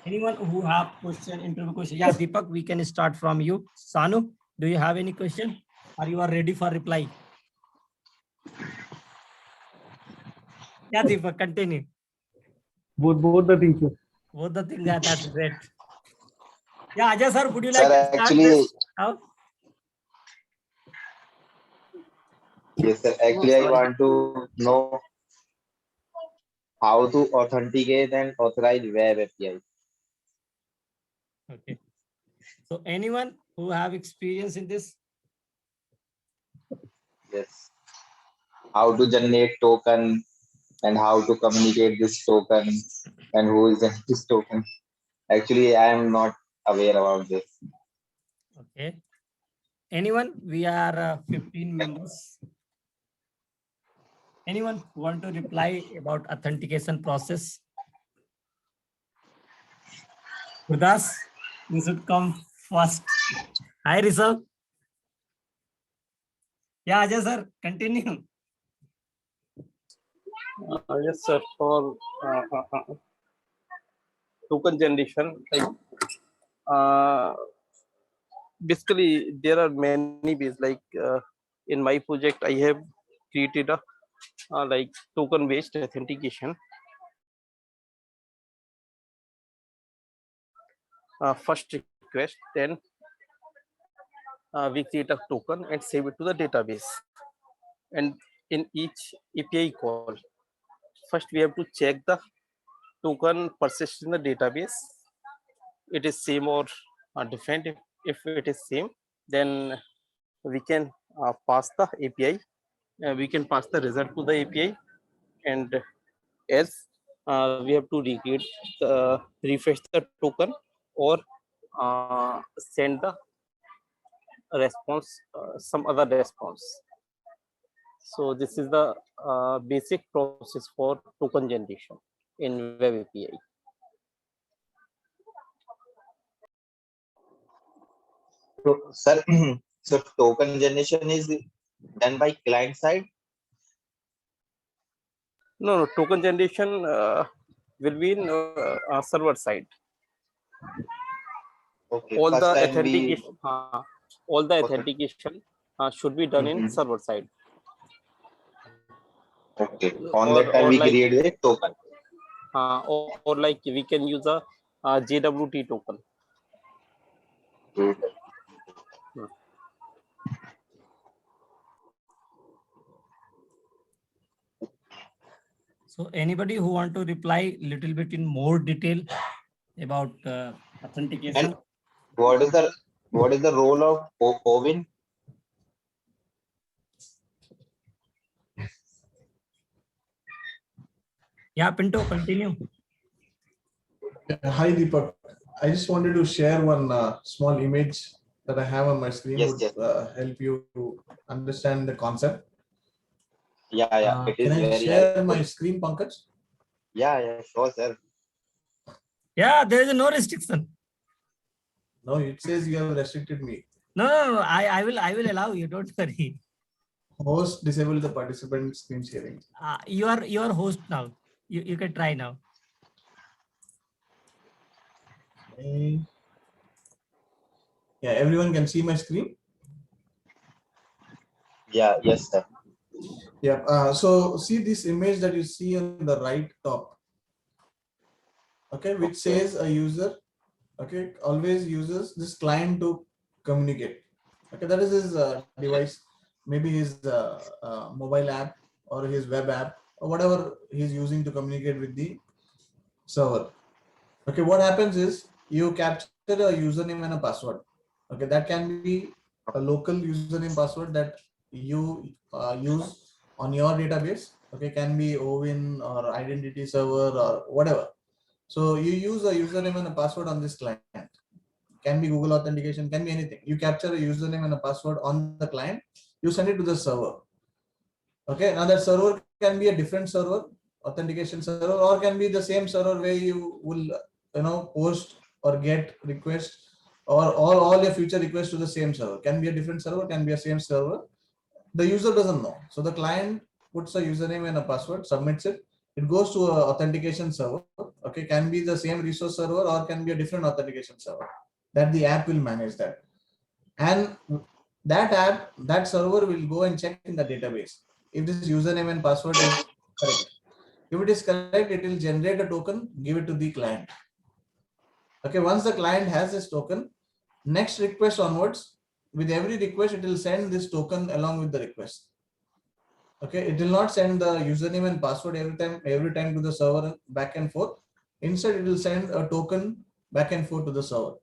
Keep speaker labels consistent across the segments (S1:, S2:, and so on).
S1: Anyone who have question, interview question? Yeah, Deepak, we can start from you. Sanu, do you have any question? Are you ready for reply? Yeah, Deepak, continue.
S2: Both the things, sir.
S1: Both the things, that's great. Yeah, Ajay sir, would you
S3: Sir,
S1: like to start
S3: actually,
S1: this? How?
S3: yes, sir. Actually, I want to know how to authenticate and authorize web API.
S1: Okay. So anyone who have experience in this?
S3: Yes. How to generate token and how to communicate this token and who is in this token. Actually, I am not aware about this.
S1: Okay. Anyone? We are 15 members. Anyone want to reply about authentication process? Gurdas, you should come first. Hi, Rishabh. Yeah, Ajay sir, continue.
S2: Yes, sir. For token generation, like basically there are many ways. Like in my project, I have created a like token based authentication. First request, then we create a token and save it to the database. And in each API call, first we have to check the token persist in the database. It is same or different. If it is same, then we can pass the API. We can pass the result to the API, and else we have to recreate refresh the token or send the response, some other response. So this is the basic process for token generation in web API.
S3: So, sir, so token generation is done by client side.
S2: No, token generation will be in server side.
S3: Okay,
S2: All the
S3: first time
S2: authentication, all the
S3: Okay.
S2: authentication should be done in server side.
S3: Okay, on that time we
S2: like
S3: create a token.
S2: or like we can use a JWT token.
S1: So anybody who want to reply little bit in more detail about authentication?
S3: And what is the role of OWIN?
S1: Yeah, Pinto, continue.
S4: Hi, Deepak. I just wanted to share one small image that I have on my screen.
S3: Yes,
S4: would
S3: yes.
S4: help you to understand the concept.
S3: Yeah, it is
S4: Can I
S3: very
S4: share
S3: helpful.
S4: my screen, Pankaj?
S3: Yeah, sure, sir.
S1: Yeah, there is no restriction.
S4: No, it says you have restricted me.
S1: No, I will allow you. Don't worry.
S4: Host disable the participant screen sharing.
S1: You are host now. You can try now.
S4: Okay. Yeah, everyone can see my screen.
S3: Yeah, yes, sir.
S4: Yeah. So see this image that you see on the right top. Okay, which says a user. Okay, always uses this client to communicate. Okay, that is his device, maybe his mobile app or his web app or whatever he's using to communicate with the server. Okay, what happens is you capture a username and a password. Okay, that can be a local username password that you use on your database. Okay, can be OWIN or identity server or whatever. So you use a username and a password on this client. Can be Google authentication, can be anything. You capture a username and a password on the client, you send it to the server. Okay, now that server can be a different server, authentication server, or can be the same server where you will post or get requests or all your future requests to the same server. Can be a different server, can be a same server. The user doesn't know. So the client puts a username and a password, submits it. It goes to an authentication server. Okay, can be the same resource server or can be a different authentication server. That the app will manage that. And that app, that server will go and check in the database if this username and password is correct. If it is correct, it will generate a token, give it to the client. Okay, once the client has this token, next request onwards, with every request, it will send this token along with the request. Okay, it will not send the username and password every time to the server back and forth. Instead, it will send a token back and forth to the server.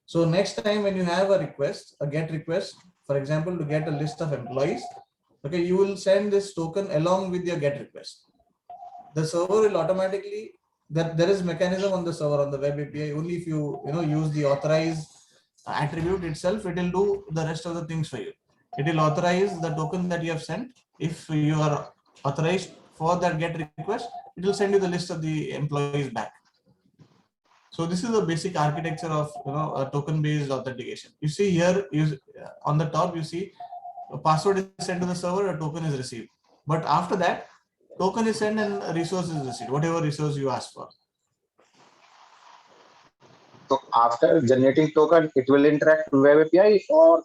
S4: So next time when you have a request, a get request, for example, to get a list of employees, okay, you will send this token along with your get request. The server will automatically, that there is mechanism on the server on the web API. Only if you use the authorize attribute itself, it will do the rest of the things for you. It will authorize the token that you have sent. If you are authorized for that get request, it will send you the list of the employees back. So this is the basic architecture of a token based authentication. You see here, on the top you see a password is sent to the server, a token is received. But after that, token is sent and a resource is received, whatever resource you ask for.
S3: So after generating token, it will interact with web API or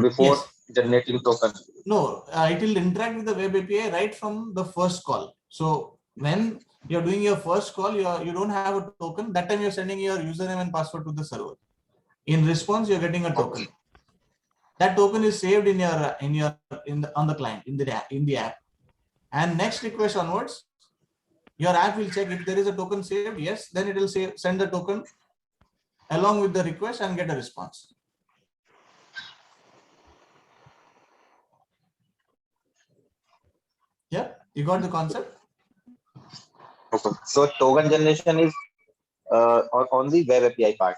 S3: before
S4: Yes.
S3: generating token?
S4: No, it will interact with the web API right from the first call. So when you're doing your first call, you don't have a token. That time you're sending your username and password to the server. In response, you're getting a token. That token is saved on the client in the app. And next request onwards, your app will check if there is a token saved. Yes, then it will send the token along with the request and get a response. Yeah, you got the concept?
S3: Okay. So token generation is on the web API part.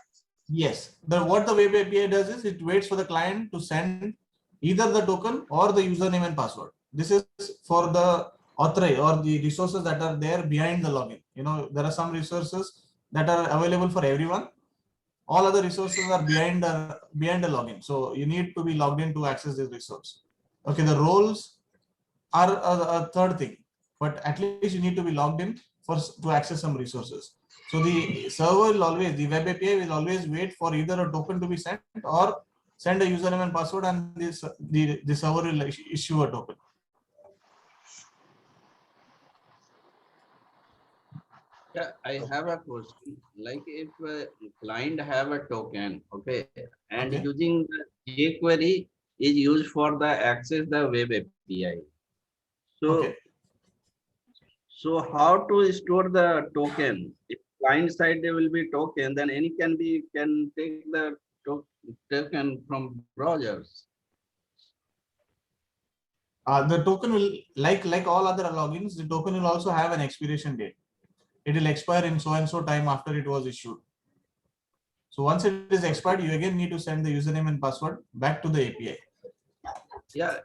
S4: Yes. What the web API does is it waits for the client to send either the token or the username and password. This is for the author or the resources that are there behind the login. There are some resources that are available for everyone. All other resources are behind the login. So you need to be logged in to access this resource. Okay, the roles are a third thing, but at least you need to be logged in to access some resources. So the server will always, the web API will always wait for either a token to be sent or send a username and password, and the server will issue a token.
S5: Yeah, I have a question. Like if a client have a token, okay, and
S4: Okay.
S5: using the jQuery is used for the access the web API. So,
S4: Okay.
S5: so how to store the token? If client side there will be token, then any can take the token from browsers.
S4: The token will, like all other logins, the token will also have an expiration date. It will expire in so and so time after it was issued. So once it is expired, you again need to send the username and password back to the API.
S5: Yeah,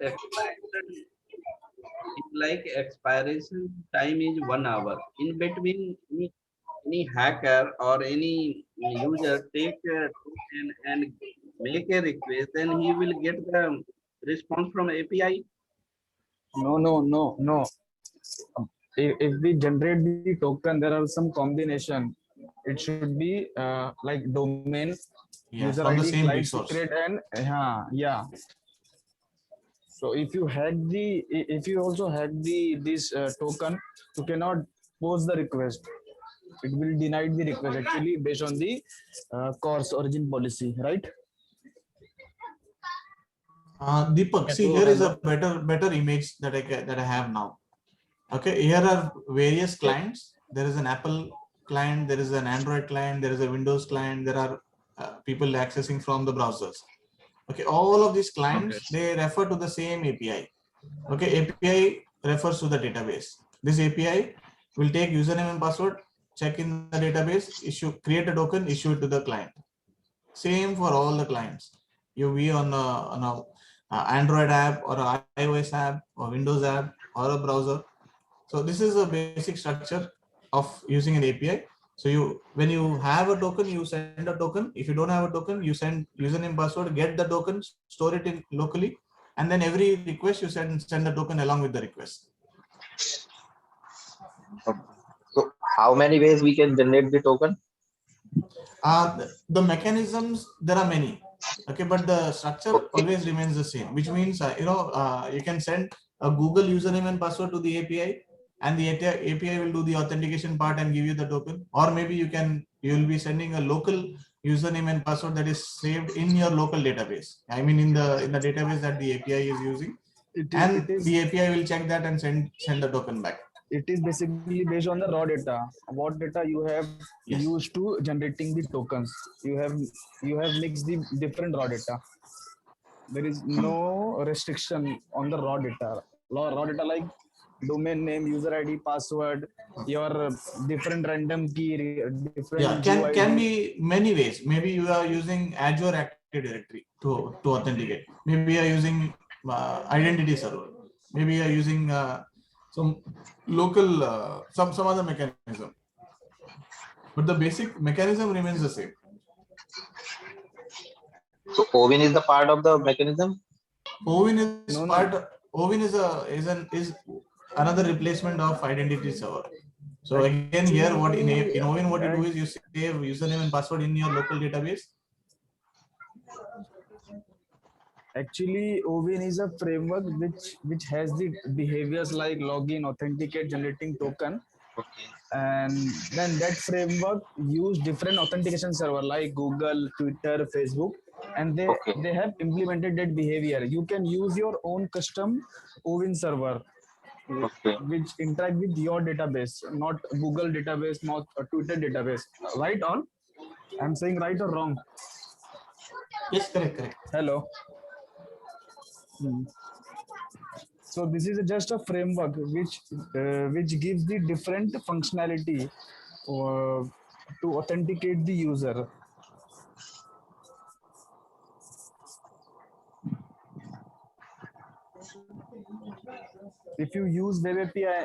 S5: like expiration time is 1 hour. In between, any hacker or any user take a token and make a request, then he will get the response from API.
S6: No. If we generate the token, there are some combination. It should be like domain,
S4: Yeah,
S6: user
S4: from the
S6: ID,
S4: same
S6: client
S4: resource.
S6: secret, and yeah. So if you also hack this token, you cannot post the request. It will deny the request actually based on the course origin policy, right?
S4: Deepak, see, here is a better image that I have now. Okay, here are various clients. There is an Apple client, there is an Android client, there is a Windows client. There are people accessing from the browsers. Okay, all of these clients, they refer to the same API. Okay, API refers to the database. This API will take username and password, check in the database, create a token, issue it to the client. Same for all the clients. You be on a Android app or an iOS app or Windows app or a browser. So this is a basic structure of using an API. So when you have a token, you send a token. If you don't have a token, you send username, password, get the token, store it in locally, and then every request you send the token along with the request.
S3: So how many ways we can generate the token?
S4: The mechanisms, there are many. Okay, but the structure
S3: Okay.
S4: always remains the same, which means you can send a Google username and password to the API, and the API will do the authentication part and give you the token. Or maybe you will be sending a local username and password that is saved in your local database. I mean, in the database that the API is using, and the API will check that and send the token back.
S6: It is basically based on the raw data. What data you have
S4: Yes.
S6: used to generating the tokens. You have mixed the different raw data. There is no restriction on the raw data. Raw data like domain name, user ID, password, your different random key, different
S4: Yeah,
S6: GUID.
S4: can be many ways. Maybe you are using Azure Active Directory to authenticate. Maybe you are using identity server. Maybe you are using some local some other mechanism. But the basic mechanism remains the same.
S3: So Ovin is the part of the mechanism.
S4: Ovin is
S6: No, no.
S4: part. Ovin is another replacement of identity server. So again, here what in Ovin what you do is you save username and password in your local database.
S6: Actually, Ovin is a framework which has the behaviors like login, authenticate, generating token,
S3: Okay.
S6: and then that framework use different authentication server like Google, Twitter, Facebook, and
S3: Okay.
S6: they have implemented that behavior. You can use your own custom Ovin server
S3: Okay.
S6: which interact with your database, not Google database, not a Twitter database. Right on? I'm saying right or wrong?
S4: Yes, correct.
S6: Hello. Hmm. So this is just a framework which gives the different functionality to authenticate the user. If you use Web API,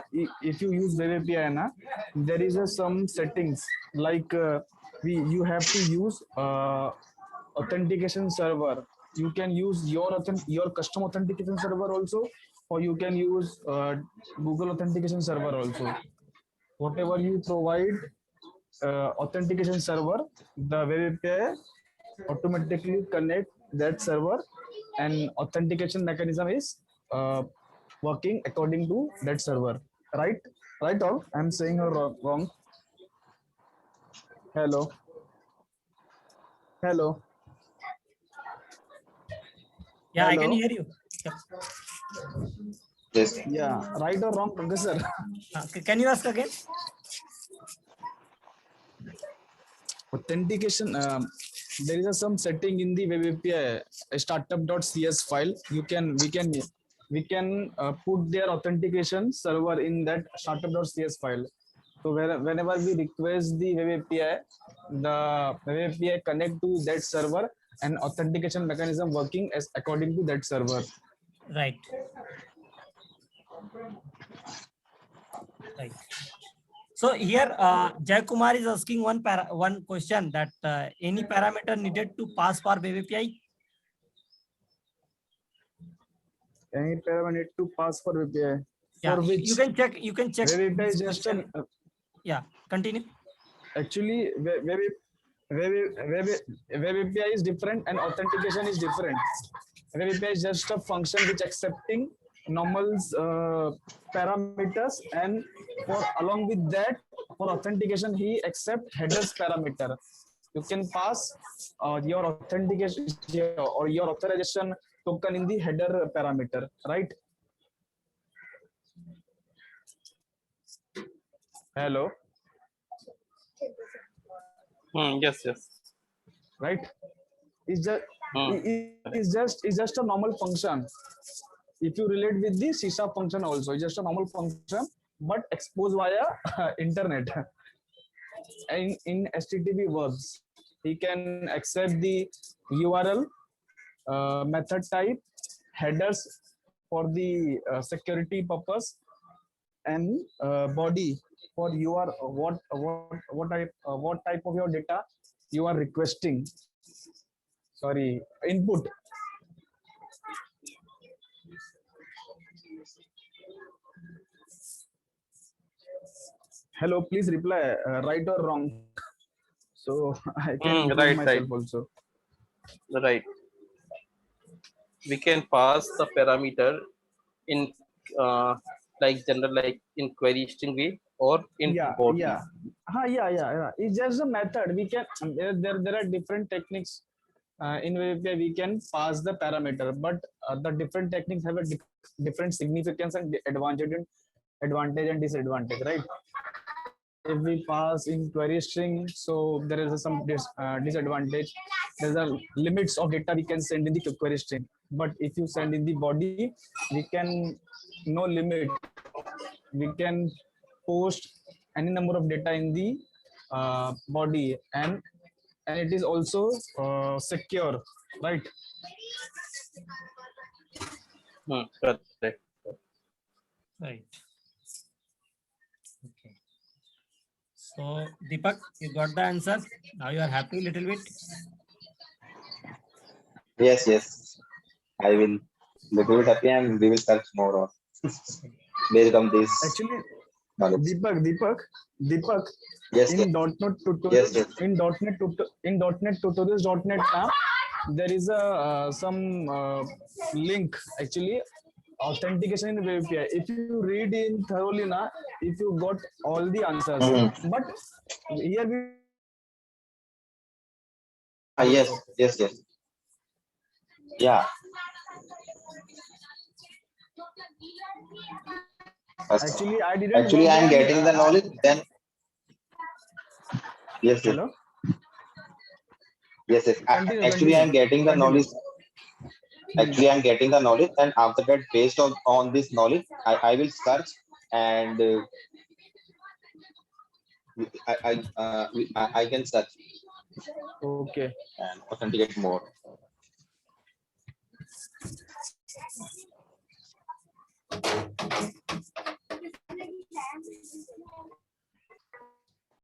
S6: there is some settings like you have to use authentication server. You can use your custom authentication server also, or you can use Google authentication server also. Whatever you provide authentication server, the Web API automatically connect that server, and authentication mechanism is working according to that server. Right? Right? All I'm saying or wrong? Hello. Hello.
S1: Yeah, I can
S6: Hello.
S1: hear you. Yep.
S3: Yes.
S6: Yeah. Right or wrong, Professor?
S1: Can you ask again?
S6: Authentication. There is some setting in the Web API, a startup.cs file. We can put their authentication server in that startup.cs file. So whenever we request the Web API, the Web API connect to that server and authentication mechanism working as according to that server.
S1: Right. Right. So here, Jay Kumar is asking one question that any parameter needed to pass for Web API?
S6: Any parameter to pass for Web API?
S1: Yeah,
S6: For which?
S1: you can check. You can check.
S6: Web API is
S1: this
S6: just
S1: question. Yeah, continue.
S6: Actually web API is different and authentication is different. Web API is just a function which accepting normal parameters, and for along with that, for authentication he accept headers parameter. You can pass your authentication or your authorization token in the header parameter, right? Hello.
S2: Yes.
S6: Right? It's just it's just a normal function. If you relate with the C# function also, it's just a normal function but exposed via internet. In HTTP verbs, he can accept the URL, method type, headers for the security purpose, and body for your what type of your data you are requesting. Sorry, input. hello, please reply right or wrong. So I can improve
S2: Right,
S6: myself also.
S2: right. We can pass the parameter in like general, like in query string way or in
S6: Yeah,
S2: body.
S6: yeah. Yeah. It's just a method. We can there are different techniques in which we can pass the parameter, but the different techniques have a different significance and advantage and disadvantage, right? If we pass in query string, so there is some disadvantage. There's a limits of data we can send in the query string, but if you send in the body, we can no limit. We can post any number of data in the body, and it is also secure, right?
S2: Correct.
S1: Right. Okay. So Deepak, you got the answer. Now you are happy little bit.
S3: Yes, yes. I will little bit happy and we will search more on based on this
S6: Actually,
S3: knowledge.
S6: Deepak,
S3: Yes,
S6: in
S3: yes,
S6: .NET tutorials,
S3: yes, yes.
S6: in .NET tutorials.NET app, there is a some link actually authentication in the web API. If you read in thoroughly na, if you got all the answers,
S3: Mhm.
S6: but here we
S3: Yes, yes, yes. Yeah.
S6: actually I didn't
S3: Actually,
S6: work
S3: I am
S6: on.
S3: getting the knowledge. Then yes, yes,
S6: Hello,
S3: yes, yes. Actually, I
S6: continue.
S3: am getting the knowledge.
S6: Hmm.
S3: Actually, I'm getting the knowledge, and after that, based on this knowledge, I will search and I can search
S6: Okay.
S3: and authenticate more.